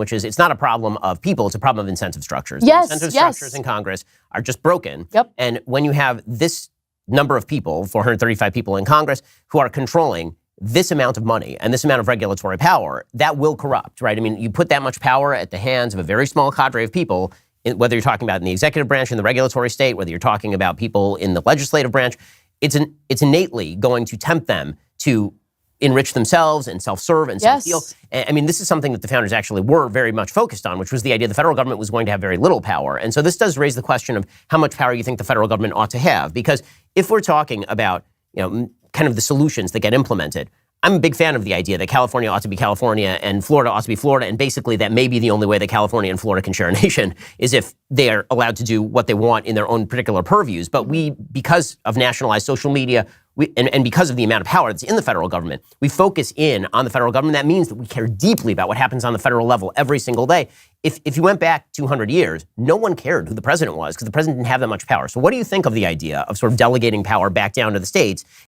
which is it's not a problem of people, it's a problem of incentive structures. Yes, the incentive yes. structures in Congress are just broken. Yep. And when you have this number of people, 435 people in Congress, who are controlling this amount of money and this amount of regulatory power, that will corrupt, right? I mean, you put that much power at the hands of a very small cadre of people, whether you're talking about in the executive branch, in the regulatory state, whether you're talking about people in the legislative branch, it's innately going to tempt them to enrich themselves and self-serve and self-heal. I mean, this is something that the founders actually were very much focused on, which was the idea the federal government was going to have very little power. And so this does raise the question of how much power you think the federal government ought to have. Because if we're talking about, kind of the solutions that get implemented, I'm a big fan of the idea that California ought to be California and Florida ought to be Florida, and basically that may be the only way that California and Florida can share a nation is if they are allowed to do what they want in their own particular purviews. But we, because of nationalized social media, and because of the amount of power that's in the federal government, we focus in on the federal government. That means that we care deeply about what happens on the federal level every single day. If you went back 200 years, no one cared who the president was because the president didn't have that much power. So what do you think of the idea of sort of delegating power back down to the states